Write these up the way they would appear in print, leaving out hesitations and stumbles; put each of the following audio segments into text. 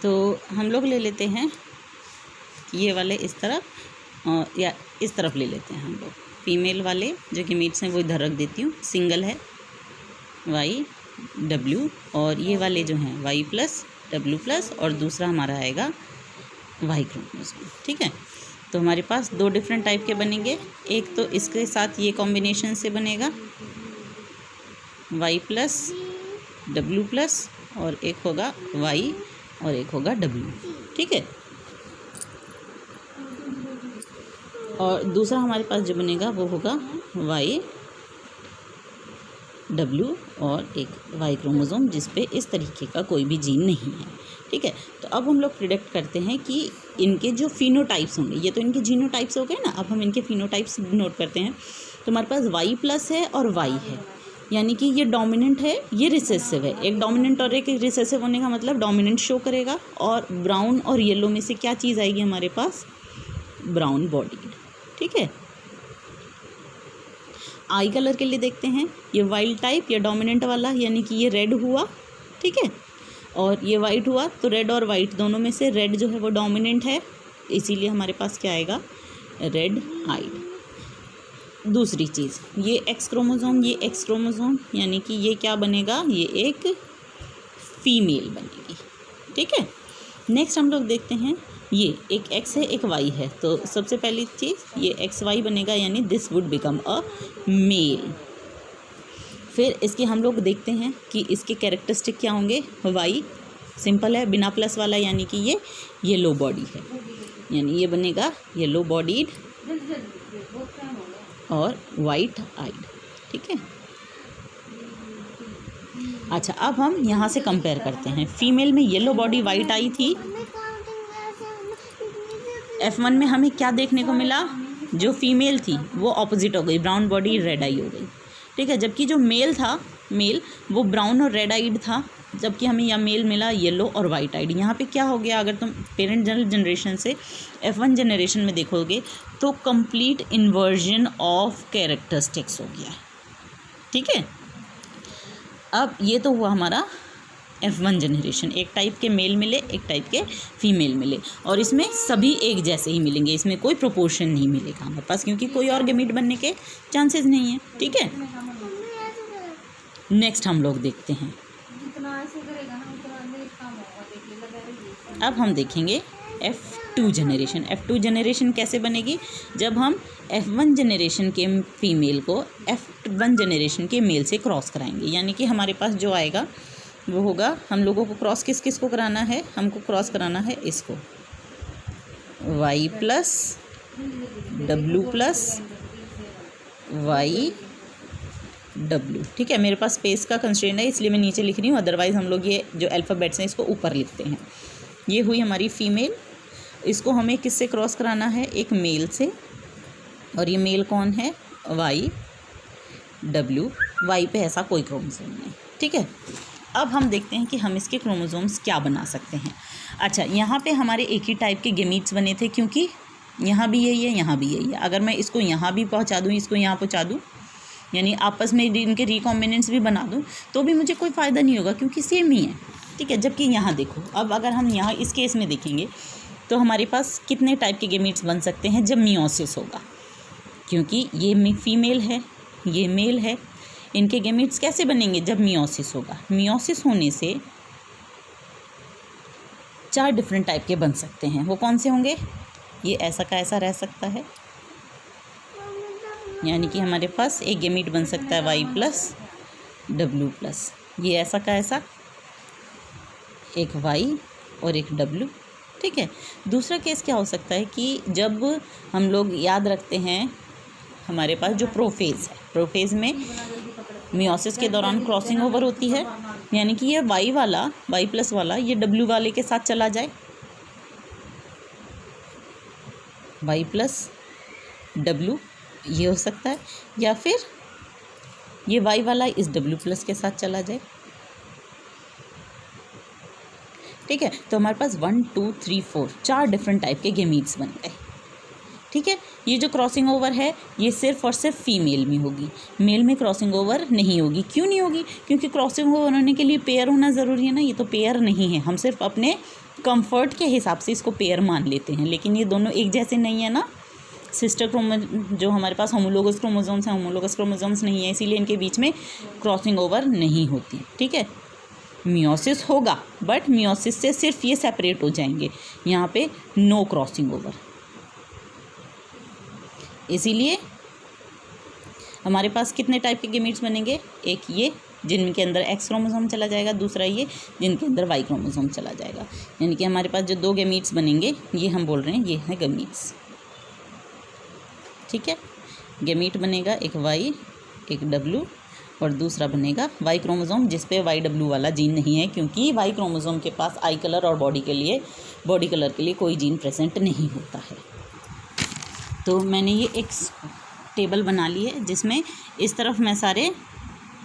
तो हम लोग ले लेते हैं ये वाले इस तरफ या इस तरफ ले लेते हैं हम लोग। फीमेल वाले जो गेमीट्स हैं वो इधर रख देती हूँ, सिंगल है वाई डब्ल्यू, और ये वाले जो हैं वाई प्लस डब्ल्यू प्लस, और दूसरा हमारा आएगा वाई क्रोमोसोम। ठीक है, तो हमारे पास दो डिफरेंट टाइप के बनेंगे। एक तो इसके साथ ये कॉम्बिनेशन से बनेगा वाई प्लस डब्ल्यू प्लस, और एक होगा वाई और एक होगा डब्ल्यू। ठीक है, और दूसरा हमारे पास जो बनेगा वो होगा वाई डब्ल्यू और एक वाई क्रोमोसोम जिस पे इस तरीके का कोई भी जीन नहीं है। ठीक है, तो अब हम लोग प्रिडिक्ट करते हैं कि इनके जो फिनोटाइप्स होंगे, ये तो इनके जीनोटाइप्स हो गए ना, अब हम इनके फिनोटाइप्स नोट करते हैं। तो हमारे पास वाई प्लस है और वाई है, यानी कि ये डोमिनेंट है, ये रिसेसिव है। एक डोमिनेंट और एक रिसेसिव होने का मतलब डोमिनेंट शो करेगा, और ब्राउन और येलो में से क्या चीज़ आएगी हमारे पास, ब्राउन बॉडीड। ठीक है, आई कलर के लिए देखते हैं, ये वाइल्ड टाइप या डोमिनेंट वाला, यानी कि ये रेड हुआ। ठीक है, और ये वाइट हुआ, तो रेड और वाइट दोनों में से रेड जो है वो डोमिनेंट है, इसीलिए हमारे पास क्या आएगा, रेड आइड। दूसरी चीज़, ये एक्स क्रोमोसोम, यानी कि ये क्या बनेगा, ये एक फीमेल बनेगी। ठीक है, नेक्स्ट हम लोग देखते हैं, ये एक एक्स है एक वाई है, तो सबसे पहली चीज़ ये एक्स वाई बनेगा, यानी this would become a male. फिर इसके हम लोग देखते हैं कि इसके कैरेक्टरिस्टिक क्या होंगे। वाई सिंपल है, बिना प्लस वाला, यानी कि ये येलो बॉडी है, यानी ये बनेगा येलो बॉडीड और वाइट आइड। ठीक है, अच्छा अब हम यहाँ से कंपेयर करते हैं। फीमेल में येलो बॉडी वाइट आई थी, F1 में हमें क्या देखने को मिला, जो फीमेल थी वो ऑपोजिट हो गई, ब्राउन बॉडी रेड आई हो गई। ठीक है, जबकि जो मेल था, मेल वो ब्राउन और रेड आइड था, जबकि हमें यह मेल मिला येलो और वाइट आइड। यहाँ पे क्या हो गया, अगर तुम पेरेंट जनरेशन से F1 जनरेशन में देखोगे तो कंप्लीट इन्वर्जन ऑफ कैरेक्टरिस्टिक्स हो गया। ठीक है, अब ये तो हुआ हमारा F1 जनरेशन, एक टाइप के मेल मिले एक टाइप के फीमेल मिले, और इसमें सभी एक जैसे ही मिलेंगे, इसमें कोई प्रोपोर्शन नहीं मिलेगा हमारे पास, क्योंकि कोई और गेमीट बनने के चांसेस नहीं है। ठीक है, नेक्स्ट हम लोग देखते हैं, अब हम देखेंगे F2 जनरेशन। F2 जनरेशन कैसे बनेगी, जब हम F1 जनरेशन के फीमेल को F1 जनरेशन के मेल से क्रॉस कराएंगे, यानी कि हमारे पास जो आएगा वो होगा, हम लोगों को क्रॉस किस को कराना है, हमको क्रॉस कराना है इसको, Y plus W plus Y W. ठीक है, मेरे पास स्पेस का कंस्ट्रेंट है इसलिए मैं नीचे लिख रही हूँ, अदरवाइज़ हम लोग ये जो अल्फ़ाबेट्स हैं इसको ऊपर लिखते हैं। ये हुई हमारी फीमेल, इसको हमें किससे क्रॉस कराना है, एक मेल से, और ये मेल कौन है, वाई डब्ल्यू, वाई पे ऐसा कोई क्रोमोसोम नहीं। ठीक है, अब हम देखते हैं कि हम इसके क्रोमोसोम्स क्या बना सकते हैं। अच्छा, यहाँ पे हमारे एक ही टाइप के गेमीट्स बने थे, क्योंकि यहाँ भी यही है यहाँ भी यही है। अगर मैं इसको यहाँ भी पहुँचा दूँ, इसको यहाँ पहुँचा दूँ, यानी आपस में इनके रिकॉम्बिनेंट्स भी बना दूँ, तो भी मुझे कोई फ़ायदा नहीं होगा, क्योंकि सेम ही है। ठीक है, जबकि यहाँ देखो, अब अगर हम यहाँ इस केस में देखेंगे तो हमारे पास कितने टाइप के गेमीट्स बन सकते हैं जब मियोसिस होगा, क्योंकि ये फीमेल है ये मेल है, इनके गेमीट्स कैसे बनेंगे जब मियोसिस होगा। मियोसिस होने से 4 डिफरेंट टाइप के बन सकते हैं, वो कौन से होंगे, ये ऐसा का ऐसा रह सकता है, यानी कि हमारे पास एक गेमीट बन सकता है वाई प्लस डब्ल्यू प्लस, ये ऐसा का ऐसा, एक वाई और एक डब्ल्यू। ठीक है, दूसरा केस क्या हो सकता है कि जब हम लोग याद रखते हैं हमारे पास जो प्रोफेज है, प्रोफेज में मियोसिस के दौरान क्रॉसिंग ओवर होती है, यानी कि ये वाई वाला, वाई प्लस वाला ये डब्ल्यू वाले के साथ चला जाए, वाई प्लस डब्ल्यू ये हो सकता है, या फिर ये वाई वाला इस डब्ल्यू प्लस के साथ चला जाए। ठीक है, तो हमारे पास 1 2 3 4 4 डिफरेंट टाइप के गेमीट्स बन गए। ठीक है। ये जो क्रॉसिंग ओवर है ये सिर्फ और सिर्फ फीमेल में होगी, मेल में क्रॉसिंग ओवर नहीं होगी। क्यों नहीं होगी? क्योंकि क्रॉसिंग ओवर होने के लिए पेयर होना ज़रूरी है ना, ये तो पेयर नहीं है। हम सिर्फ अपने कंफर्ट के हिसाब से इसको पेयर मान लेते हैं, लेकिन ये दोनों एक जैसे नहीं है ना। सिस्टर जो हमारे पास होमोलोगस क्रोमोसोम्स हैं, होमोलोगस क्रोमोसोम्स नहीं है, इसीलिए इनके बीच में क्रॉसिंग ओवर नहीं होती, ठीक है। मियोसिस होगा, बट मियोसिस से सिर्फ ये सेपरेट हो जाएंगे, यहाँ पे नो क्रॉसिंग ओवर। इसीलिए हमारे पास कितने टाइप के गेमीट्स बनेंगे? एक ये जिनके अंदर एक्स क्रोमोसोम चला जाएगा, दूसरा ये जिनके अंदर वाई क्रोमोसोम चला जाएगा। यानी कि हमारे पास जो दो गेमीट्स बनेंगे ये हम बोल रहे हैं ये है गेमीट्स, ठीक है। गेमीट बनेगा एक वाई एक डब्लू, और दूसरा बनेगा वाई क्रोमोसोम जिस पे वाई डब्लू वाला जीन नहीं है, क्योंकि वाई क्रोमोसोम के पास आई कलर और बॉडी कलर के लिए कोई जीन प्रेजेंट नहीं होता है। तो मैंने ये एक टेबल बना ली है जिसमें इस तरफ मैं सारे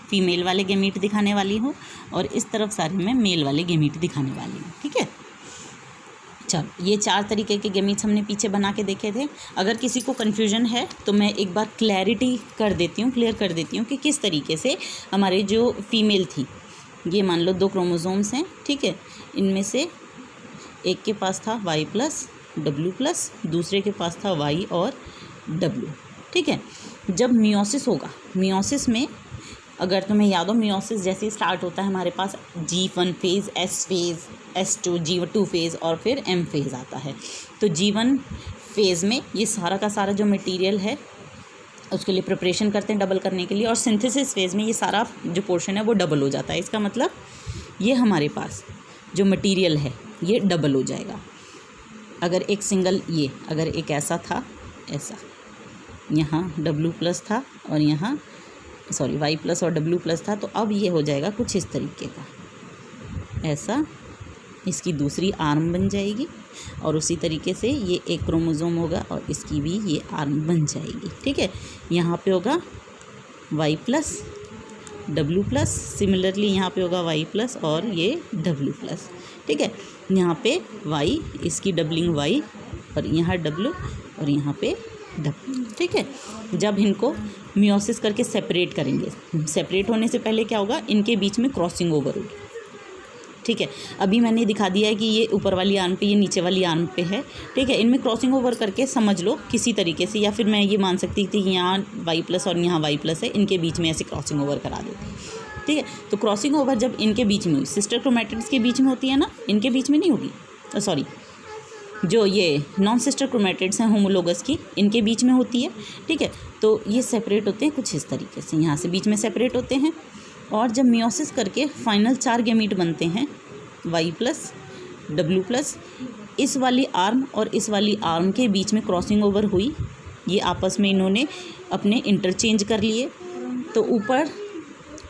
फीमेल वाले गेमीट दिखाने वाली हूँ और इस तरफ सारे मैं मेल वाले गेमीट दिखाने वाली हूँ, ठीक है। चलो, ये 4 तरीके के गेमीट्स हमने पीछे बना के देखे थे। अगर किसी को कन्फ्यूजन है तो मैं एक बार क्लियर कर देती हूँ कि किस तरीके से हमारे जो फीमेल थी, ये मान लो 2 क्रोमोसोम्स हैं, ठीक है। इनमें से एक के पास था वाई प्लस डब्ल्यू प्लस, दूसरे के पास था वाई और डब्ल्यू, ठीक है। जब मियोसिस होगा, मियोसिस में अगर तुम्हें याद हो, मियोसिस जैसे ही स्टार्ट होता है हमारे पास G1 phase, S phase, S2, G2 phase और फिर M फेज़ आता है। तो G1 फेज़ में ये सारा का सारा जो मटेरियल है उसके लिए प्रिपरेशन करते हैं डबल करने के लिए, और सिंथेसिस फेज़ में ये सारा जो पोर्शन है वो डबल हो जाता है। इसका मतलब ये हमारे पास जो मटेरियल है ये डबल हो जाएगा। अगर एक सिंगल अगर एक ऐसा था, ऐसा यहाँ W प्लस था और यहाँ वाई प्लस और डब्ल्यू प्लस था, तो अब ये हो जाएगा कुछ इस तरीके का, ऐसा इसकी दूसरी आर्म बन जाएगी, और उसी तरीके से ये एक क्रोमोसोम होगा और इसकी भी ये आर्म बन जाएगी, ठीक है। यहाँ पे होगा Y plus W plus, similarly यहाँ पे होगा वाई प्लस और ये डब्ल्यू प्लस, ठीक है। यहाँ पे वाई, इसकी डबलिंग वाई, और यहाँ डब्ल्यू और यहाँ पे डब्ल्यू, ठीक है। जब इनको मियोसिस करके सेपरेट करेंगे, सेपरेट होने से पहले क्या होगा, इनके बीच में क्रॉसिंग ओवर होगी, ठीक है। अभी मैंने दिखा दिया है कि ये ऊपर वाली आर्म पे, ये नीचे वाली आर्म पे है, ठीक है। इनमें क्रॉसिंग ओवर करके समझ लो किसी तरीके से, या फिर मैं ये मान सकती थी कि यहाँ वाई प्लस और यहाँ वाई प्लस है, इनके बीच में ऐसे क्रॉसिंग ओवर करा देती, ठीक है। तो क्रॉसिंग ओवर जब इनके बीच में हुई, सिस्टर क्रोमैटिड्स के बीच में होती है ना, इनके बीच में नहीं होगी, सॉरी, जो ये नॉन सिस्टर क्रोमैटिड्स हैं होमोलोगस की, इनके बीच में होती है, ठीक है। तो ये सेपरेट होते हैं कुछ इस तरीके से, यहाँ से बीच में सेपरेट होते हैं, और जब मियोसिस करके फाइनल 4 गेमीट बनते हैं, वाई प्लस डब्ल्यू प्लस, इस वाली आर्म और इस वाली आर्म के बीच में क्रॉसिंग ओवर हुई, ये आपस में इन्होंने अपने इंटरचेंज कर लिए। तो ऊपर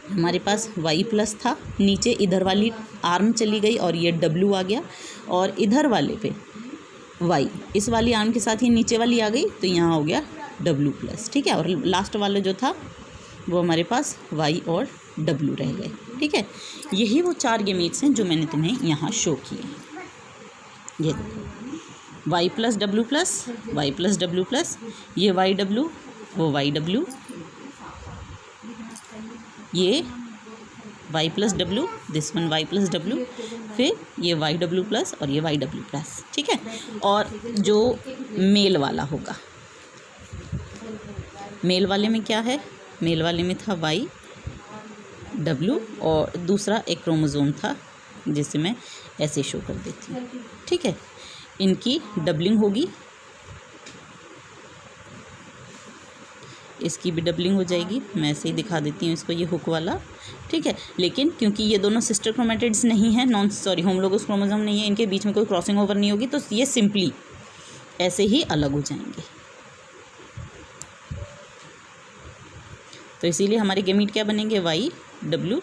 हमारे पास वाई प्लस था, नीचे इधर वाली आर्म चली गई और ये डब्ल्यू आ गया, और इधर वाले पे वाई, इस वाली आर्म के साथ ये नीचे वाली आ गई, तो यहाँ हो गया डब्ल्यू प्लस, ठीक है। और लास्ट वाला जो था वो हमारे पास वाई और डब्ल्यू रह गए, ठीक है। यही वो 4 गेमीट्स हैं जो मैंने तुम्हें यहाँ शो किए हैं। ये देखो, Y plus W plus, Y plus W plus, ये वाई डब्ल्यू, वो वाई डब्ल्यू, ये Y plus W, this one Y plus W, फिर ये वाई डब्ल्यू प्लस और ये वाई डब्ल्यू प्लस, ठीक है। और जो मेल वाला होगा, मेल वाले में क्या है, मेल वाले में था वाई डब्ल्यू और दूसरा एक क्रोमोसोम था जिसे मैं ऐसे शो कर देती हूँ, ठीक है। इनकी डबलिंग होगी, इसकी भी डबलिंग हो जाएगी, मैं ऐसे ही दिखा देती हूँ इसको, ये हुक वाला, ठीक है। लेकिन क्योंकि ये दोनों सिस्टर क्रोमैटिड्स नहीं है, होमोलोगस क्रोमोसोम नहीं है, इनके बीच में कोई क्रॉसिंग ओवर नहीं होगी, तो ये सिंपली ऐसे ही अलग हो जाएंगे। तो इसीलिए हमारे गेमीट क्या बनेंगे, वाई डब्ल्यू,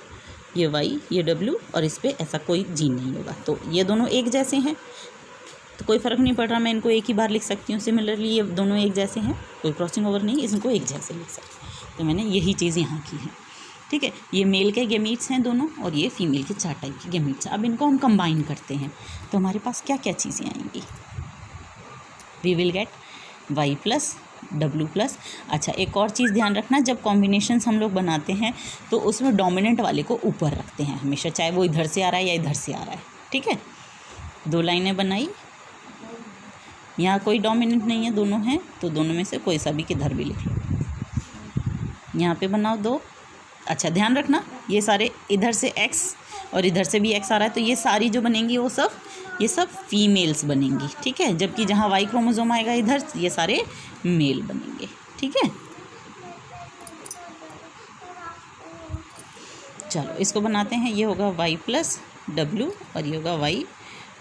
ये वाई ये डब्ल्यू, और इस पर ऐसा कोई जीन नहीं होगा। तो ये दोनों एक जैसे हैं तो कोई फ़र्क नहीं पड़ रहा, मैं इनको एक ही बार लिख सकती हूँ। सिमिलरली ये दोनों एक जैसे हैं, कोई क्रॉसिंग ओवर नहीं, इसको एक जैसे लिख सकते हैं। तो मैंने यही चीज़ यहाँ की है, ठीक है। ये मेल के गेमीट्स हैं दोनों, और ये फीमेल के 4 टाइप के गेमीट्स हैं। अब इनको हम कंबाइन करते हैं तो हमारे पास क्या क्या चीज़ें आएंगी, we will get Y plus W plus. अच्छा, एक और चीज़ ध्यान रखना, जब कॉम्बिनेशंस हम लोग बनाते हैं तो उसमें डोमिनेंट वाले को ऊपर रखते हैं हमेशा, चाहे वो इधर से आ रहा है या इधर से आ रहा है। ठीक है, 2 लाइनें बनाई, यहाँ कोई डोमिनेंट नहीं है, दोनों हैं, तो दोनों में से कोई सा भी किधर भी लिख लो। यहाँ पे बनाओ 2। अच्छा, ध्यान रखना ये सारे इधर से x और इधर से भी x आ रहा है, तो ये सारी जो बनेंगी वो सब ये सब फीमेल्स बनेंगी। ठीक है, जबकि जहाँ वाई क्रोमोसोम आएगा इधर, ये सारे मेल बनेंगे। ठीक है, चलो इसको बनाते हैं। ये होगा वाई प्लस डब्ल्यू और ये होगा वाई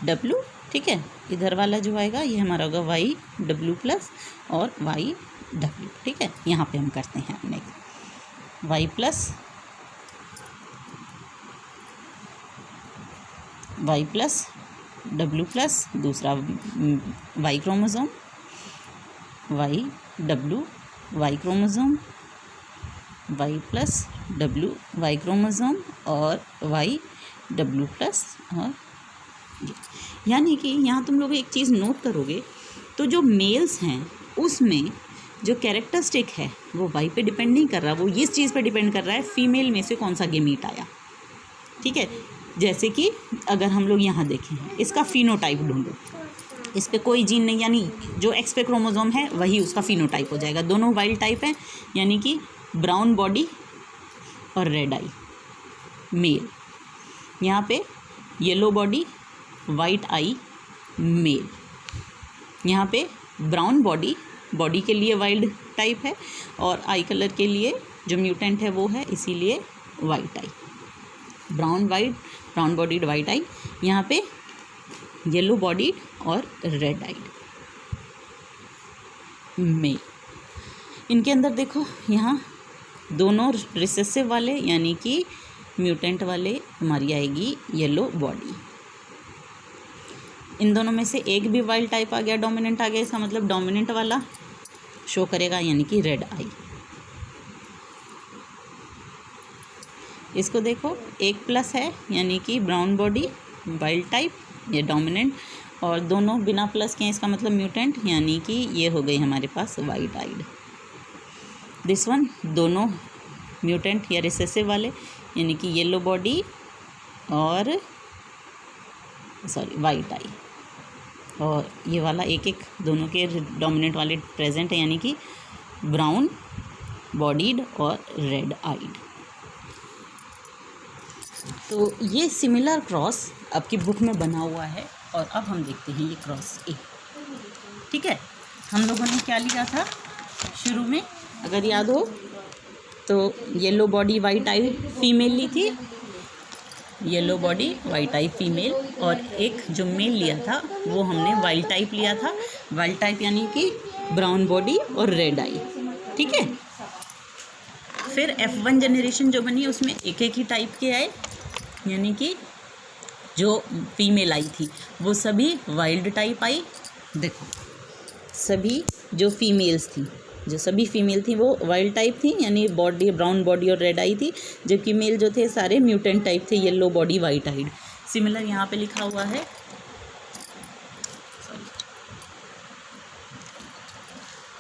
डब्ल्यू। ठीक है, इधर वाला जो आएगा ये हमारा होगा वाई डब्ल्यू प्लस और वाई डब्ल्यू। ठीक है, यहाँ पे हम करते हैं अपने वाई प्लस डब्ल्यू प्लस दूसरा Y chromosome, Y W Y chromosome, Y plus W Y chromosome और वाई डब्ल्यू प्लस। और यानी कि यहाँ तुम लोग एक चीज़ नोट करोगे तो जो मेल्स हैं उसमें जो कैरेक्टरिस्टिक है वो वाई पे डिपेंड नहीं कर रहा, वो इस चीज़ पे डिपेंड कर रहा है फीमेल में से कौन सा गेमीट आया। ठीक है, जैसे कि अगर हम लोग यहाँ देखें, इसका फिनोटाइप ढूंढो, इस पे कोई जीन नहीं, यानी जो एक्स पे क्रोमोसोम है वही उसका फिनोटाइप हो जाएगा। दोनों वाइल्ड टाइप हैं, यानी कि ब्राउन बॉडी और रेड आई मेल, यहाँ पे येलो बॉडी वाइट आई मेल, यहाँ पे ब्राउन बॉडी के लिए वाइल्ड टाइप है और आई कलर के लिए जो म्यूटेंट है वो है, इसीलिए वाइट आई, ब्राउन बॉडीड वाइट आई, यहाँ पे येलो बॉडीड और रेड आइड मेल। इनके अंदर देखो यहाँ दोनों रिसेसिव वाले यानी कि म्यूटेंट वाले हमारी आएगी येलो बॉडी। इन दोनों में से एक भी वाइल्ड टाइप आ गया, डोमिनेंट आ गया, इसका मतलब डोमिनेंट वाला शो करेगा यानी कि रेड आई। इसको देखो, एक प्लस है यानी कि ब्राउन बॉडी वाइल्ड टाइप, ये डोमिनेंट, और दोनों बिना प्लस के इसका मतलब म्यूटेंट, यानी कि ये हो गई हमारे पास वाइट आइड। दिस वन दोनों म्यूटेंट या रिसेसिव वाले यानी कि येलो बॉडी और वाइट आई, और ये वाला एक एक दोनों के डोमिनेंट वाले प्रेजेंट है यानी कि ब्राउन बॉडीड और रेड आइड। तो ये सिमिलर क्रॉस आपकी बुक में बना हुआ है और अब हम देखते हैं ये क्रॉस ए। ठीक है, हम लोगों ने क्या लिया था शुरू में, अगर याद हो तो येलो बॉडी वाइट आई फीमेल ली थी, येलो बॉडी वाइट आई फीमेल, और एक जो मेल लिया था वो हमने वाइल्ड टाइप लिया था। वाइल्ड टाइप यानी कि ब्राउन बॉडी और रेड आई। ठीक है, फिर F1 जनरेशन जो बनी उसमें एक एक ही टाइप के आए, यानी कि जो फीमेल आई थी वो सभी वाइल्ड टाइप आई। देखो, सभी जो फीमेल्स थी, जो सभी फीमेल थी वो वाइल्ड टाइप थी, यानी बॉडी ब्राउन बॉडी और रेड आई थी, जबकि मेल जो थे सारे म्यूटेंट टाइप थे, yellow body white eyed. Similar यहाँ पे लिखा हुआ है,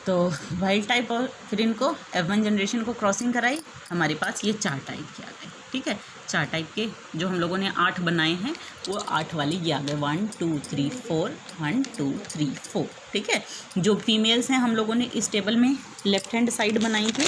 तो वाइल्ड टाइप, और फिर इनको F1 जनरेशन को क्रॉसिंग कराई, हमारे पास ये 4 टाइप के आ गए। ठीक है, 4 टाइप के जो हम लोगों ने 8 बनाए हैं वो 8 वाले ये आ गए, 1 2 3 4, 1 2 3 4। ठीक है, जो फीमेल्स हैं हम लोगों ने इस टेबल में लेफ्ट हैंड साइड बनाई थी,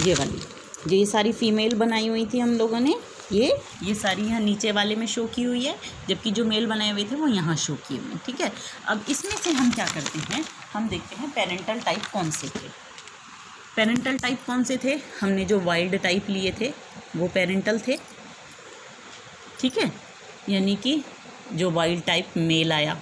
ये वाली जो ये सारी फीमेल बनाई हुई थी हम लोगों ने, ये सारी यहाँ नीचे वाले में शो की हुई है, जबकि जो मेल बनाए हुए थे वो यहाँ शो किए हुए हैं। ठीक है, अब इसमें से हम क्या करते हैं, हम देखते हैं पेरेंटल टाइप कौन से थे। पेरेंटल टाइप कौन से थे, हमने जो वाइल्ड टाइप लिए थे वो पेरेंटल थे। ठीक है, यानी कि जो वाइल्ड टाइप मेल आया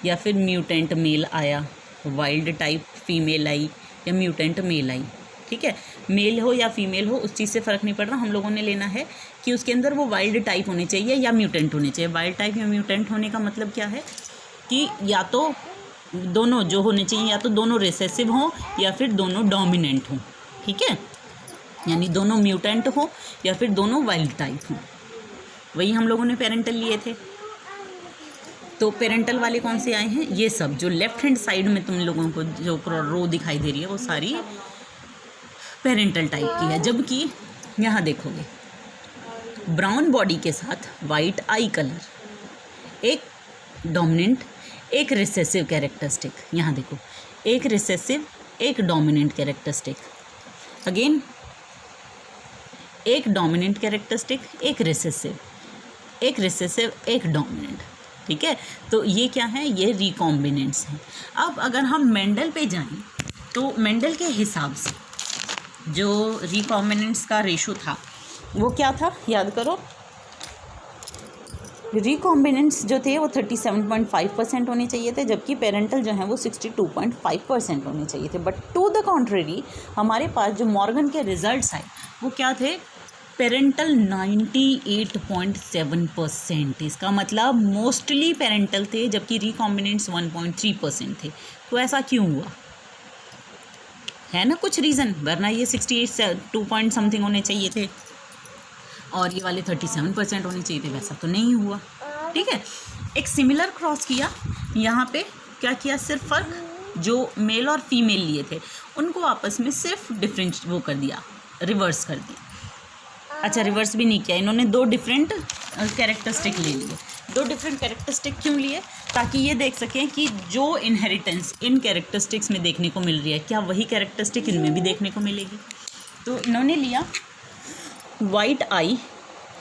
या फिर म्यूटेंट मेल आया, वाइल्ड टाइप फीमेल आई या म्यूटेंट मेल आई। ठीक है, मेल हो या फीमेल हो उस चीज़ से फ़र्क नहीं पड़ रहा, हम लोगों ने लेना है कि उसके अंदर वो वाइल्ड टाइप होने चाहिए या म्यूटेंट होने चाहिए। वाइल्ड टाइप या म्यूटेंट होने का मतलब क्या है कि या तो दोनों जो होने चाहिए, या तो दोनों रिसेसिव हों या फिर दोनों डोमिनेंट हों। ठीक है, यानी दोनों म्यूटेंट हो या फिर दोनों वाइल्ड टाइप हों, वही हम लोगों ने पेरेंटल लिए थे। तो पेरेंटल वाले कौन से आए हैं, ये सब जो लेफ्ट हैंड साइड में तुम लोगों को जो रो दिखाई दे रही है वो सारी पेरेंटल टाइप की है। जबकि यहाँ देखोगे ब्राउन बॉडी के साथ वाइट आई कलर, एक डोमिनेंट एक रिसेसिव कैरेक्टरिस्टिक, यहाँ देखो एक रिसेसिव एक डोमिनेंट कैरेक्टरिस्टिक, अगेन एक डोमिनेंट कैरेक्टरिस्टिक एक रिसेसिव एक डोमिनेंट। ठीक है, तो ये क्या है, ये रिकॉम्बिनेंट्स हैं। अब अगर हम मेंडल पे जाएं तो मेंडल के हिसाब से जो रिकॉम्बिनेंट्स का रेशो था वो क्या था, याद करो। रिकॉम्बिनेंट्स जो थे वो 37.5% होने चाहिए थे, जबकि पेरेंटल जो है वो 62.5% होने चाहिए थे। बट टू द कॉन्ट्रेरी हमारे पास जो मॉर्गन के रिजल्ट्स आए वो क्या थे, पेरेंटल 98.7%। इसका मतलब मोस्टली पेरेंटल थे, जबकि रिकॉम्बिनेंट्स 1.3% थे। तो ऐसा क्यों हुआ, है ना कुछ रीज़न, वरना ये 68 पॉइंट समथिंग होने चाहिए थे और ये वाले 37% होने चाहिए थे, वैसा तो नहीं हुआ। ठीक है, एक सिमिलर क्रॉस किया, यहाँ पे क्या किया, सिर्फ फ़र्क जो मेल और फीमेल लिए थे उनको आपस में सिर्फ डिफरेंट वो कर दिया, रिवर्स कर दिया। अच्छा, रिवर्स भी नहीं किया, इन्होंने दो डिफरेंट कैरेक्टरिस्टिक ले लिए। दो डिफरेंट कैरेक्टरिस्टिक क्यों लिए, ताकि ये देख सकें कि जो इनहेरिटेंस इन कैरेक्टरिस्टिक्स में देखने को मिल रही है क्या वही कैरेक्टरिस्टिक इनमें भी देखने को मिलेगी। तो इन्होंने लिया वाइट आई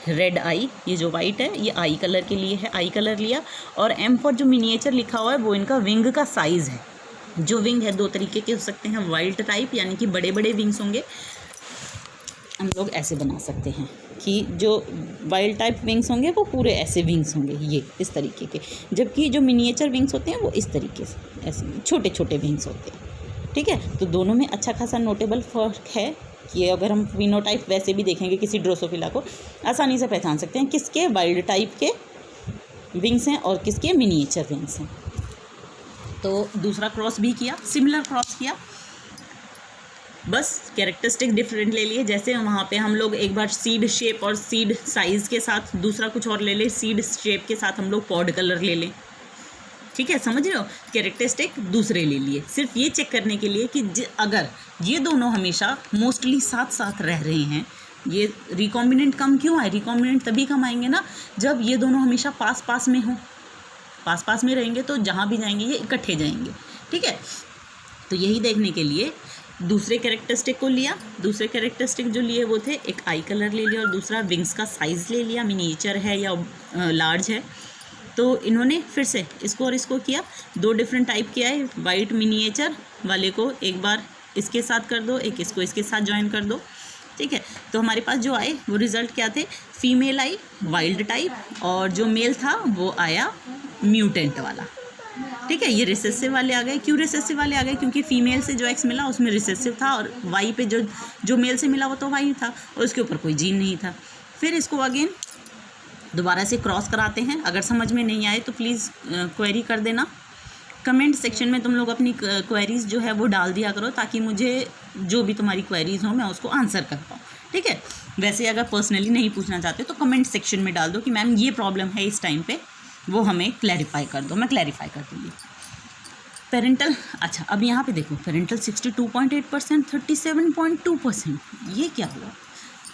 रेड आई, ये जो वाइट है ये आई कलर के लिए है, आई कलर लिया। और एम फॉर जो मिनिएचर लिखा हुआ है वो इनका विंग का साइज़ है। जो विंग है दो तरीके के हो सकते हैं, वाइल्ड टाइप यानी कि बड़े बड़े विंग्स होंगे, हम लोग ऐसे बना सकते हैं कि जो वाइल्ड टाइप विंग्स होंगे वो पूरे ऐसे विंग्स होंगे, ये इस तरीके के, जबकि जो मिनिएचर विंग्स होते हैं वो इस तरीके से ऐसे छोटे छोटे विंग्स होते हैं। ठीक है, तो दोनों में अच्छा खासा नोटेबल फ़र्क है कि अगर हम फिनोटाइप वैसे भी देखेंगे किसी ड्रोसोफिला को आसानी से पहचान सकते हैं किसके वाइल्ड टाइप के विंग्स हैं और किसके मिनिएचर विंग्स हैं। तो दूसरा क्रॉस भी किया, सिमिलर क्रॉस किया, बस कैरेक्टरिस्टिक डिफरेंट ले लिए। जैसे वहाँ पे हम लोग एक बार सीड शेप और सीड साइज़ के साथ दूसरा कुछ और ले लें, सीड शेप के साथ हम लोग पॉड कलर ले लें। ठीक है, समझ रहे हो, कैरेक्टरिस्टिक दूसरे ले लिए सिर्फ ये चेक करने के लिए कि अगर ये दोनों हमेशा मोस्टली साथ साथ रह रहे हैं, ये रिकॉम्बिनेंट कम क्यों आए, रिकॉम्बिनेंट तभी कम आएंगे ना जब ये दोनों हमेशा पास पास में हों। पास पास में रहेंगे तो जहाँ भी जाएंगे ये इकट्ठे जाएंगे। ठीक है, तो यही देखने के लिए दूसरे कैरेक्टरिस्टिक को लिया। दूसरे कैरेक्टरिस्टिक जो लिए वो थे, एक आई कलर ले लिया और दूसरा विंग्स का साइज़ ले लिया, मिनिएचर है या लार्ज है। तो इन्होंने फिर से इसको और इसको किया, दो डिफरेंट टाइप के आए। वाइट मिनिएचर वाले को एक बार इसके साथ कर दो, एक इसको इसके साथ ज्वाइन कर दो। ठीक है, तो हमारे पास जो आए वो रिज़ल्ट क्या थे, फीमेल आई वाइल्ड टाइप और जो मेल था वो आया म्यूटेंट वाला। ठीक है, ये रिसेसिव वाले आ गए। क्यों रिसेसिव वाले आ गए, क्योंकि फीमेल से जो एक्स मिला उसमें रिसेसिव था और वाई पे जो मेल से मिला वो तो वाई था और उसके ऊपर कोई जीन नहीं था। फिर इसको अगेन दोबारा से क्रॉस कराते हैं। अगर समझ में नहीं आए तो प्लीज़ क्वेरी कर देना, कमेंट सेक्शन में तुम लोग अपनी क्वेरीज़ जो है वो डाल दिया करो ताकि मुझे जो भी तुम्हारी क्वेरीज़ हो मैं उसको आंसर कर पाऊँ। ठीक है, वैसे अगर पर्सनली नहीं पूछना चाहते तो कमेंट सेक्शन में डाल दो कि मैम ये प्रॉब्लम है इस टाइम पे, वो हमें क्लैरिफाई कर दो, मैं क्लैरिफाई कर दूँगी। पेरेंटल, अच्छा अब यहाँ पे देखो, पेरेंटल 62.8%, 37.2%, ये क्या हुआ।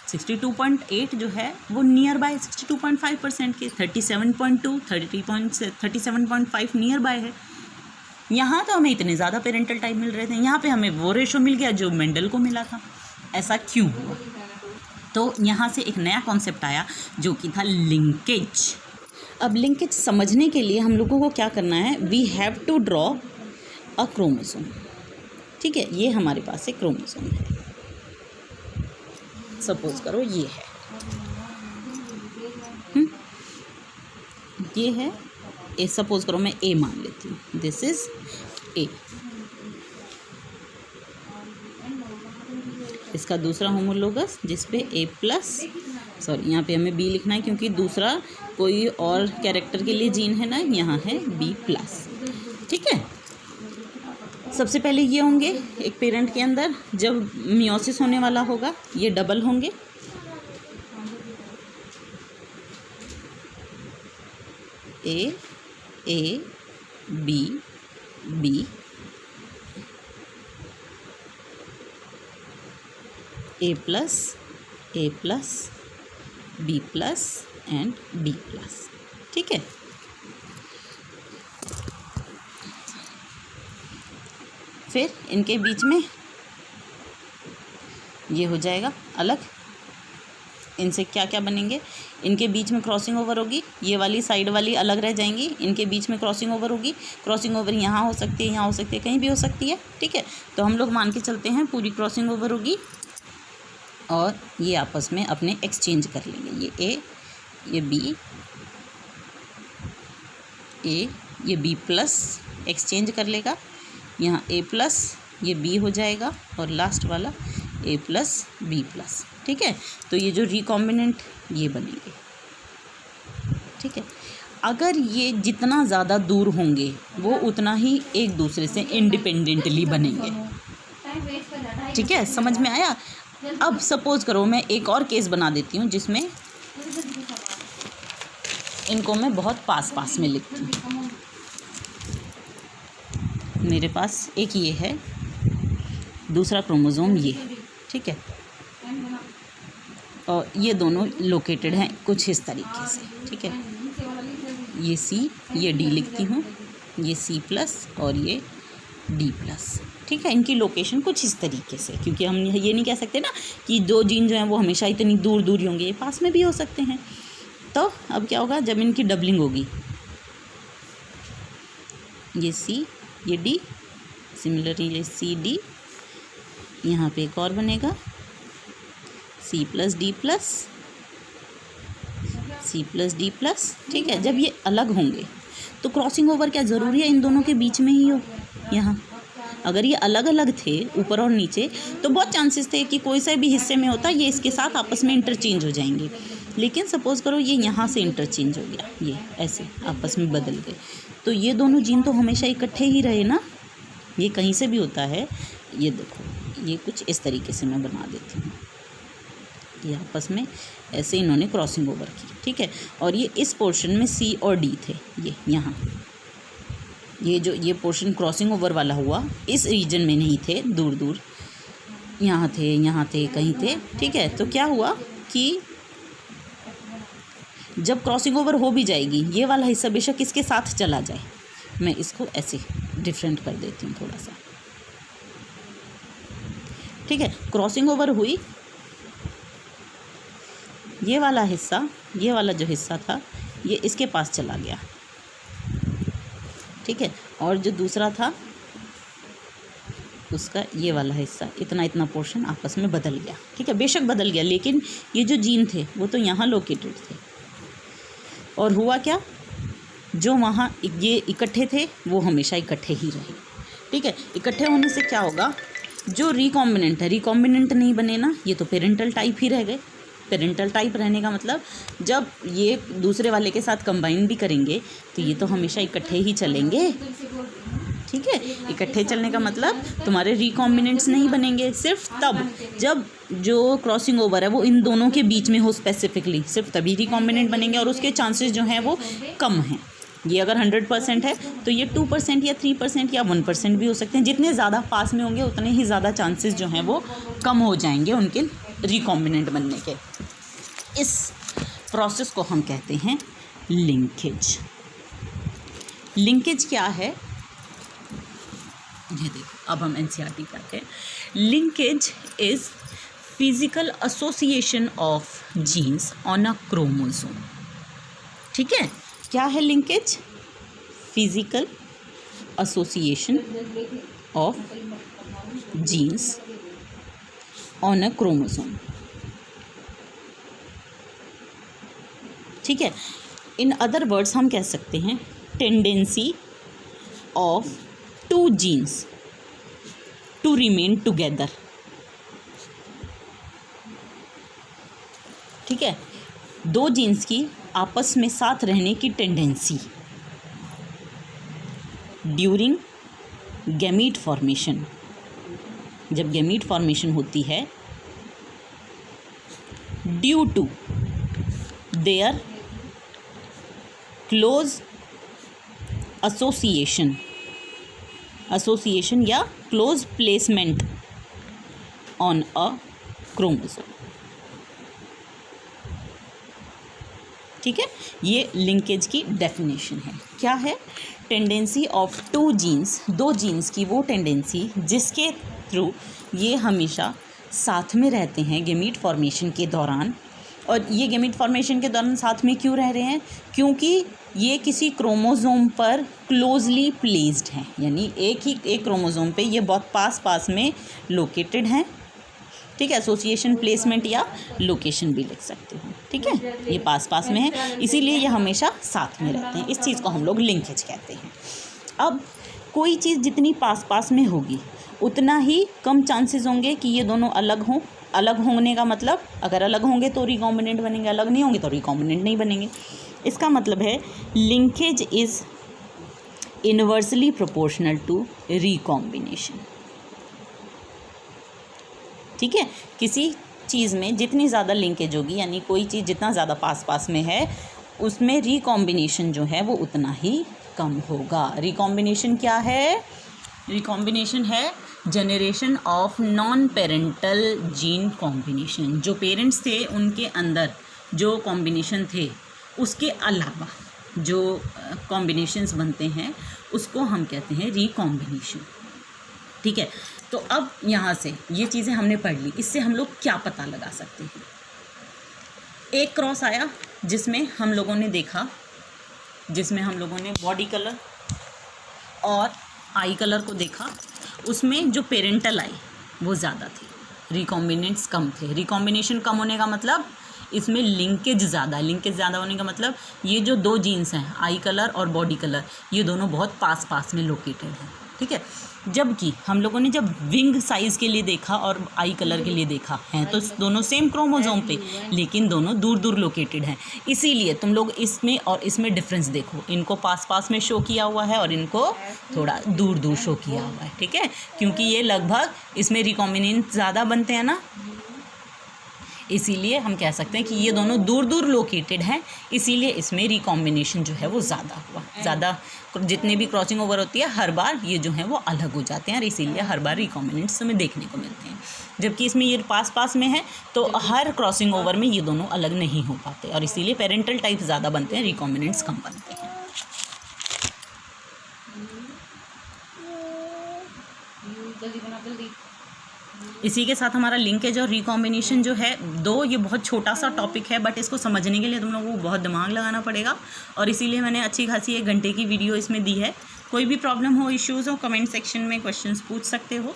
62.8 जो है वो नियर बाय 62.5% के, 37.2 37.5 नियर बाय है। यहाँ तो हमें इतने ज़्यादा पेरेंटल टाइप मिल रहे थे, यहाँ पे हमें वो रेशो मिल गया जो मेंडल को मिला था। ऐसा क्यों हुआ, तो यहाँ से एक नया कॉन्सेप्ट आया जो कि था लिंकेज। अब लिंकेज समझने के लिए हम लोगों को क्या करना है, we have to draw a chromosome. ठीक है, ये हमारे पास एक क्रोमोसोम है, सपोज करो ये है, ये है ए, सपोज करो मैं ए मान लेती हूँ, दिस इज ए। इसका दूसरा होमोलोगस जिस पे ए प्लस, सॉरी यहाँ पे हमें बी लिखना है क्योंकि दूसरा कोई और कैरेक्टर के लिए जीन है ना, यहाँ है बी प्लस। ठीक है, सबसे पहले ये होंगे एक पेरेंट के अंदर, जब मियोसिस होने वाला होगा ये डबल होंगे, A A B B A plus B plus and D plus. ठीक है, फिर इनके बीच में ये हो जाएगा अलग। इनसे क्या क्या बनेंगे, इनके बीच में क्रॉसिंग ओवर होगी, ये वाली साइड वाली अलग रह जाएंगी, इनके बीच में क्रॉसिंग ओवर होगी। क्रॉसिंग ओवर यहाँ हो सकती है, यहाँ हो सकती है, कहीं भी हो सकती है। ठीक है, तो हम लोग मान के चलते हैं पूरी क्रॉसिंग ओवर होगी और ये आपस में अपने एक्सचेंज कर लेंगे। ये ए, ये बी, ये बी प्लस एक्सचेंज कर लेगा, यहाँ ए प्लस ये बी हो जाएगा और लास्ट वाला ए प्लस बी प्लस। ठीक है, तो ये जो रिकॉम्बिनेंट ये बनेंगे। ठीक है, अगर ये जितना ज़्यादा दूर होंगे वो उतना ही एक दूसरे से इंडिपेंडेंटली बनेंगे। ठीक है, समझ में आया। अब सपोज करो मैं एक और केस बना देती हूँ जिसमें इनको मैं बहुत पास पास में लिखती हूँ। मेरे पास एक ये है, दूसरा क्रोमोसोम ये। ठीक है, और ये दोनों लोकेटेड हैं कुछ इस तरीके से। ठीक है, ये सी, ये डी लिखती हूँ, ये सी प्लस और ये डी प्लस। ठीक है, इनकी लोकेशन कुछ इस तरीके से, क्योंकि हम ये नहीं कह सकते ना कि दो जीन जो हैं वो हमेशा इतनी दूर दूर ही होंगे, ये पास में भी हो सकते हैं। तो अब क्या होगा, जब इनकी डबलिंग होगी, ये सी, ये डी, सिमिलरली ये सी डी, यहाँ पे एक और बनेगा C plus D plus, C plus D plus. ठीक है, जब ये अलग होंगे तो क्रॉसिंग ओवर क्या ज़रूरी है इन दोनों के बीच में ही हो। यहाँ अगर ये अलग अलग थे ऊपर और नीचे तो बहुत चांसेस थे कि कोई सा भी हिस्से में होता ये इसके साथ आपस में इंटरचेंज हो जाएंगे। लेकिन सपोज़ करो ये यहाँ से इंटरचेंज हो गया, ये ऐसे आपस में बदल गए, तो ये दोनों जीन तो हमेशा इकट्ठे ही रहे ना। ये कहीं से भी होता है, ये देखो ये कुछ इस तरीके से मैं बना देती हूँ, ये आपस में ऐसे इन्होंने क्रॉसिंग ओवर की। ठीक है, और ये इस पोर्शन में सी और डी थे, ये यहाँ ये जो ये पोर्शन क्रॉसिंग ओवर वाला हुआ इस रीजन में नहीं थे, दूर दूर यहाँ थे कहीं थे। ठीक है, तो क्या हुआ कि जब क्रॉसिंग ओवर हो भी जाएगी, ये वाला हिस्सा बेशक इसके साथ चला जाए, मैं इसको ऐसे डिफरेंट कर देती हूँ थोड़ा सा। ठीक है, क्रॉसिंग ओवर हुई, ये वाला हिस्सा, ये वाला जो हिस्सा था ये इसके पास चला गया। ठीक है, और जो दूसरा था उसका ये वाला हिस्सा, इतना पोर्शन आपस में बदल गया। ठीक है, बेशक बदल गया, लेकिन ये जो जीन थे वो तो यहाँ लोकेटेड थे। और हुआ क्या, जो वहाँ ये इकट्ठे थे वो हमेशा इकट्ठे ही रहे। ठीक है, इकट्ठे होने से क्या होगा, जो रिकॉम्बिनेंट है, रिकॉम्बिनेंट नहीं बने ना, ये तो पेरेंटल टाइप ही रह गए। पेरेंटल टाइप रहने का मतलब जब ये दूसरे वाले के साथ कंबाइन भी करेंगे तो ये तो हमेशा इकट्ठे ही चलेंगे। ठीक है, इकट्ठे चलने का मतलब तुम्हारे रिकॉम्बिनेंट्स नहीं बनेंगे सिर्फ तब जब जो क्रॉसिंग ओवर है वो इन दोनों के बीच में हो स्पेसिफिकली, सिर्फ तभी रिकॉम्बिनेंट बनेंगे, और उसके चांसेस जो हैं वो कम हैं। ये अगर 100% है तो ये 2% या 3% या 1% भी हो सकते हैं। जितने ज़्यादा पास में होंगे उतने ही ज़्यादा चांसेस जो हैं वो कम हो जाएंगे उनके रिकॉम्बिनेंट बनने के। इस प्रोसेस को हम कहते हैं लिंकेज। लिंकेज क्या है, ये देखो, अब हम एनसीईआरटी पढ़ते हैं। Linkage is physical association of genes on a chromosome. ठीक है, क्या है linkage, physical association of genes on a chromosome. ठीक है, इन अदर वर्ड्स हम कह सकते हैं tendency of two genes to remain together. ठीक है, दो जीन्स की आपस में साथ रहने की टेंडेंसी ड्यूरिंग गैमीट फॉर्मेशन। जब गैमीट फॉर्मेशन होती है, due to their close association या close placement on a chromosome. ठीक है, ये लिंकेज की डेफिनेशन है। क्या है? टेंडेंसी ऑफ टू जीन्स, दो जीन्स की वो टेंडेंसी जिसके थ्रू ये हमेशा साथ में रहते हैं गेमीट फॉर्मेशन के दौरान। और ये गेमीट फॉर्मेशन के दौरान साथ में क्यों रह रहे हैं? क्योंकि ये किसी क्रोमोसोम पर क्लोजली प्लेस्ड हैं, यानी एक क्रोमोसोम पे ये बहुत पास में लोकेटेड हैं। ठीक है, एसोसिएशन, प्लेसमेंट या लोकेशन भी लिख सकते हो। ठीक है, ये पास में है, इसीलिए ये हमेशा साथ में रहते हैं। इस चीज़ को हम लोग लिंकेज कहते हैं। अब कोई चीज़ जितनी पास में होगी उतना ही कम चांसेस होंगे कि ये दोनों अलग हों। अलग होने का मतलब, अगर अलग होंगे तो रिकॉम्बिनेंट बनेंगे, अलग नहीं होंगे तो रिकॉम्बिनेंट नहीं बनेंगे। इसका मतलब है linkage is inversely proportional to recombination. ठीक है, किसी चीज़ में जितनी ज़्यादा लिंकेज होगी, यानी कोई चीज़ जितना ज़्यादा पास में है, उसमें रिकॉम्बिनेशन जो है वो उतना ही कम होगा। रिकॉम्बिनेशन क्या है? रिकॉम्बिनेशन है generation of non parental gene combination. जो पेरेंट्स थे उनके अंदर जो कॉम्बिनेशन थे उसके अलावा जो कॉम्बिनेशंस बनते हैं उसको हम कहते हैं रिकॉम्बिनेशन। ठीक है, तो अब यहाँ से ये चीज़ें हमने पढ़ ली, इससे हम लोग क्या पता लगा सकते हैं? एक क्रॉस आया जिसमें हम लोगों ने देखा, जिसमें हम लोगों ने बॉडी कलर और आई कलर को देखा, उसमें जो पेरेंटल आई वो ज़्यादा थी, रिकॉम्बिनेंट्स कम थे। रिकॉम्बिनेशन कम होने का मतलब इसमें लिंकेज ज़्यादा है। लिंकेज ज़्यादा होने का मतलब ये जो दो जीन्स हैं, आई कलर और बॉडी कलर, ये दोनों बहुत पास में लोकेटेड हैं। ठीक है, जबकि हम लोगों ने जब विंग साइज़ के लिए देखा और आई कलर के लिए देखा है तो दोनों सेम क्रोमोसोम पे, लेकिन दोनों दूर लोकेटेड हैं। इसीलिए तुम लोग इसमें और इसमें डिफरेंस देखो, इनको पास में शो किया हुआ है और इनको थोड़ा दूर शो किया हुआ है। ठीक है, क्योंकि ये लगभग इसमें रिकॉम्बिनेंट ज़्यादा बनते हैं ना, इसीलिए हम कह सकते हैं कि ये दोनों दूर लोकेटेड हैं, इसीलिए इसमें रिकॉम्बिनेशन जो है वो ज़्यादा हुआ। ज़्यादा जितने भी क्रॉसिंग ओवर होती है हर बार ये जो है वो अलग हो जाते हैं और इसीलिए हर बार रिकॉम्बिनेंट्स हमें देखने को मिलते हैं। जबकि इसमें ये पास में है तो हर क्रॉसिंग ओवर में ये दोनों अलग नहीं हो पाते और इसीलिए पेरेंटल टाइप ज़्यादा बनते हैं, रिकॉम्बिनेंट्स कम बनते हैं। इसी के साथ हमारा लिंकेज और रिकॉम्बिनेशन जो है ये बहुत छोटा सा टॉपिक है, बट इसको समझने के लिए तुम लोगों को बहुत दिमाग लगाना पड़ेगा और इसीलिए मैंने अच्छी खासी 1 घंटे की वीडियो इसमें दी है। कोई भी प्रॉब्लम हो, इश्यूज़ हो, कमेंट सेक्शन में क्वेश्चंस पूछ सकते हो।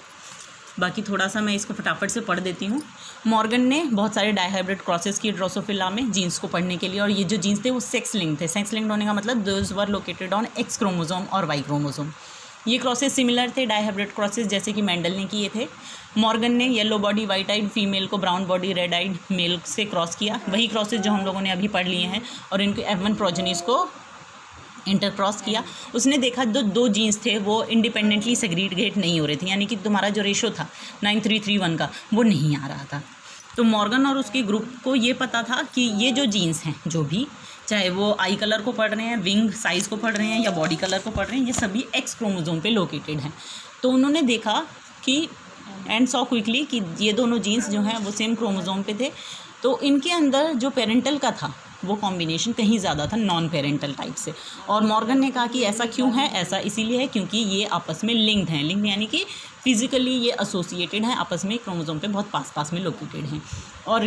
बाकी थोड़ा सा मैं इसको फटाफट से पढ़ देती हूँ। मॉर्गन ने बहुत सारे डायहाइब्रिड क्रॉसेस की ड्रोसोफिला में जीन्स को पढ़ने के लिए, और ये जो जीन्स थे वो सेक्स लिंक्ड थे। सेक्स लिंक्ड होने का मतलब those were located on X chromosome और वाई क्रोमोसोम। ये क्रॉसेस सिमिलर थे डायहाइब्रिड क्रॉसेस जैसे कि मेंडल ने किए थे। मॉर्गन ने yellow body white eyed female को brown body red eyed male से क्रॉस किया, वही क्रॉसेस जो हम लोगों ने अभी पढ़ लिए हैं, और इनके F1 प्रोजेनीज को इंटरक्रॉस किया। उसने देखा दो जीन्स थे वो इंडिपेंडेंटली सेग्रीगेट नहीं हो रहे थे, यानी कि तुम्हारा जो रेशो था 9331 का वो नहीं आ रहा था। तो मॉर्गन और उसके ग्रुप को ये पता था कि ये जो जीन्स हैं, जो भी, चाहे वो आई कलर को पढ़ रहे हैं, विंग साइज़ को पढ़ रहे हैं या बॉडी कलर को पढ़ रहे हैं, ये सभी एक्स क्रोमोसोम पे लोकेटेड हैं। तो उन्होंने देखा कि एंड सॉ क्विकली कि ये दोनों जीन्स जो हैं वो सेम क्रोमोसोम पे थे, तो इनके अंदर जो पेरेंटल का था वो कॉम्बिनेशन कहीं ज़्यादा था नॉन पेरेंटल टाइप से। और मॉर्गन ने कहा कि ऐसा क्यों है? ऐसा इसीलिए है क्योंकि ये आपस में लिंक्ड हैं। लिंक्ड यानी कि फिजिकली ये एसोसिएटेड हैं, आपस में क्रोमोसोम पे बहुत पास में लोकेटेड हैं। और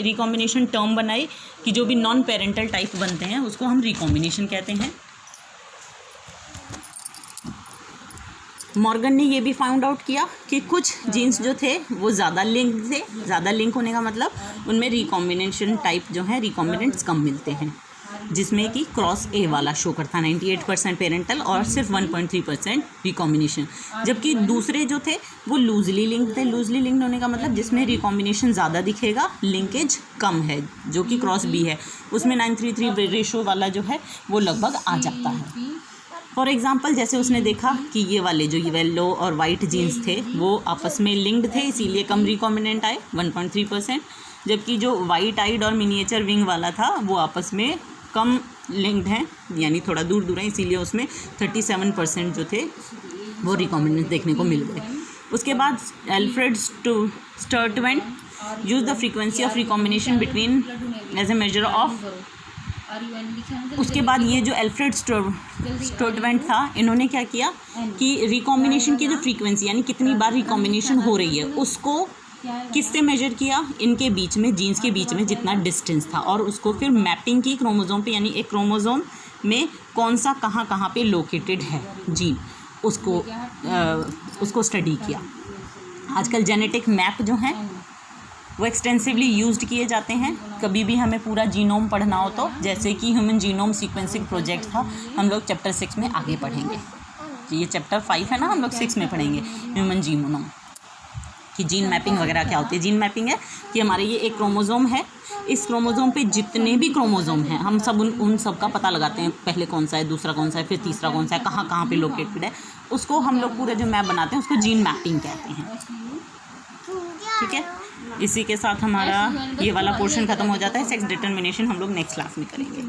रिकॉम्बिनेशन टर्म बनाई कि जो भी नॉन पेरेंटल टाइप बनते हैं उसको हम रिकॉम्बिनेशन कहते हैं। मॉर्गन ने ये भी फाउंड आउट किया कि कुछ जीन्स जो थे वो ज़्यादा लिंक थे। ज़्यादा लिंक होने का मतलब उनमें रिकॉम्बिनेशन टाइप जो है रिकॉम्बिनेंट्स कम मिलते हैं, जिसमें कि क्रॉस ए वाला शो करता 98% पेरेंटल और सिर्फ 1.3% रिकॉम्बिनेशन। जबकि दूसरे जो थे वो लूजली लिंक्ड थे। लूजली लिंक्ड होने का मतलब जिसमें रिकॉम्बिनेशन ज़्यादा दिखेगा, लिंकेज कम है, जो कि क्रॉस बी है, उसमें 9:3 रेशो वाला जो है वो लगभग आ जाता है। फॉर एग्जाम्पल जैसे उसने देखा कि ये वाले जो येलो और वाइट जीन्स थे वो आपस में लिंक्ड थे, इसीलिए कम रिकॉम्बिनेंट आए 1.3%, जबकि जो वाइट आइड और मिनिएचर विंग वाला था वो आपस में कम लिंक्ड हैं, यानी थोड़ा दूर दूर है, इसीलिए उसमें 37% जो थे वो रिकॉम्बिनेंट देखने को मिल गए। उसके बाद Alfred Sturtevant use the frequency of recombination between as a measure of. उसके बाद ये जो एल्फ्रेड स्टर्टवेंट था, इन्होंने क्या किया कि रिकॉम्बिनेशन की जो फ्रीक्वेंसी यानी कितनी बार रिकॉम्बिनेशन हो रही है उसको किससे मेजर किया, इनके बीच में जीन्स के बीच में जितना डिस्टेंस था, और उसको फिर मैपिंग की क्रोमोसोम पे, यानी एक क्रोमोसोम में कौन सा कहाँ पे लोकेटेड है जीन, उसको स्टडी किया। आजकल जेनेटिक मैप जो हैं वो एक्सटेंसिवली यूज्ड किए जाते हैं। कभी भी हमें पूरा जीनोम पढ़ना हो तो, जैसे कि ह्यूमन जीनोम सीक्वेंसिंग प्रोजेक्ट था, हम लोग चैप्टर 6 में आगे पढ़ेंगे। ये चैप्टर 5 है ना, हम लोग 6 में पढ़ेंगे ह्यूमन जीनोम कि जीन मैपिंग वगैरह क्या होती है। जीन मैपिंग है कि हमारे ये एक क्रोमोसोम है, इस क्रोमोसोम पे जितने भी क्रोमोसोम हैं हम सब उन सब का पता लगाते हैं, पहले कौन सा है, दूसरा कौन सा है, फिर तीसरा कौन सा है, कहाँ पे लोकेटेड है, उसको हम लोग पूरे जो मैप बनाते हैं उसको जीन मैपिंग कहते हैं। ठीक है, इसी के साथ हमारा ये वाला पोर्शन ख़त्म हो जाता है। सेक्स डिटर्मिनेशन हम लोग नेक्स्ट क्लास में करेंगे।